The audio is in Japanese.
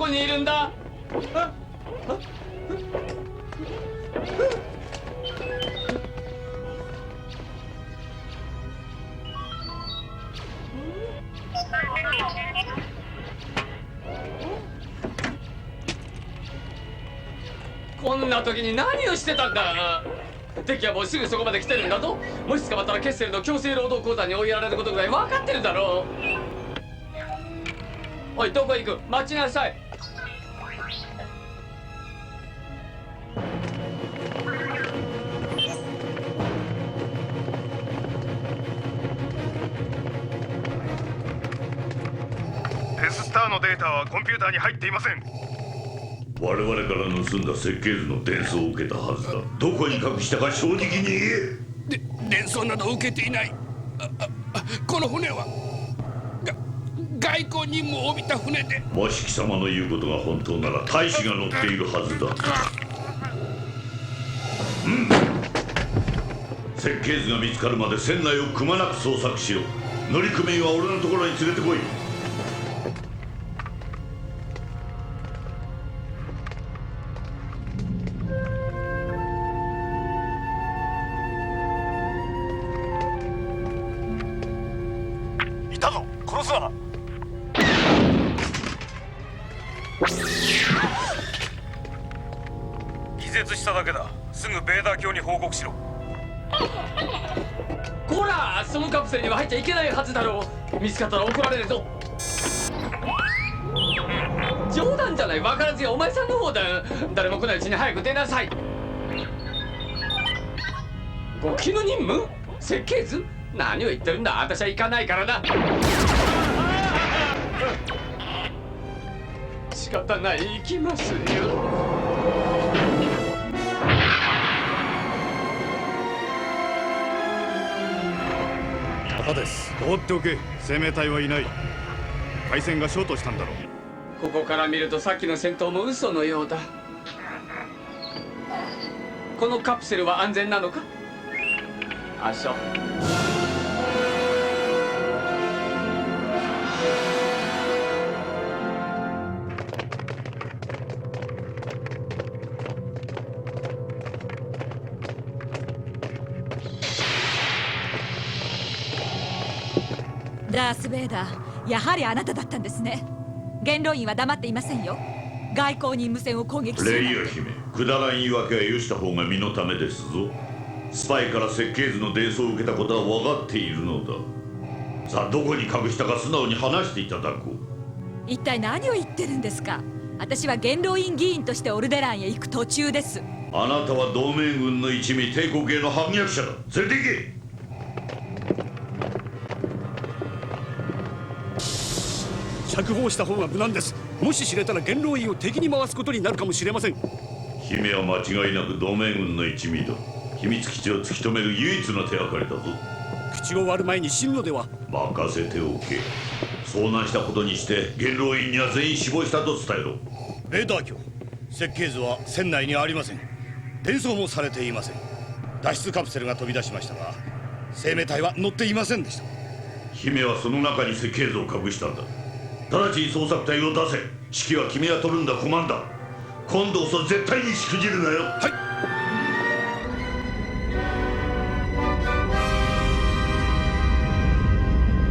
こにいるんだ。こんな時に何をしてたんだ。敵はもうすぐそこまで来てるんだぞ。もし捕まったらケッセルの強制労働講座に追いやられることぐらい分かってるだろう。おい、どこ行く？待ちなさい。デススターのデータはコンピューターに入っていません。我々から盗んだ設計図の伝送を受けたはずだ。どこに隠したか正直に言え。伝送など受けていない。この船は外交任務を帯びた船で。もし貴様の言うことが本当なら大使が乗っているはずだ。設計図が見つかるまで船内をくまなく捜索しろ。乗組員は俺のところに連れてこい。いたぞ、殺すな。気絶しただけだ。すぐベーダー卿に報告しろ。こら、そのカプセルには入っちゃいけないはずだろう。見つかったら怒られるぞ。冗談じゃない、分からずやお前さんの方だ。誰も来ないうちに早く出なさい。極秘の任務？設計図？何を言ってるんだ。私は行かないからな。仕方ない、行きますよ。またです。放っておけ。生命体はいない。回線がショートしたんだろう。ここから見るとさっきの戦闘も嘘のようだ。このカプセルは安全なのか？あ、そう。ダース・ベイダー、やはりあなただったんですね。元老院は黙っていませんよ。外交任務船を攻撃するレイなんて。ヤ姫、くだらん言い訳はよした方が身のためですぞ。スパイから設計図の伝送を受けたことは分かっているのだ。さあ、どこに隠したか素直に話していただこう。一体何を言ってるんですか。私は元老院議員としてオルデランへ行く途中です。あなたは同盟軍の一味、帝国への反逆者だ。連れて行け。釈放した方が無難です。もし知れたら元老院を敵に回すことになるかもしれません。姫は間違いなく同盟軍の一味だ。秘密基地を突き止める唯一の手がかりだぞ。口を割る前に死ぬのでは。任せておけ。遭難したことにして元老院には全員死亡したと伝えろ。ベーダー卿、設計図は船内にありません。伝送もされていません。脱出カプセルが飛び出しましたが、生命体は乗っていませんでした。姫はその中に設計図を隠したんだ。直ちに捜索隊を出せ。指揮は君が取るんだ、コマンダー。今度こそ絶対にしくじるなよ。はい。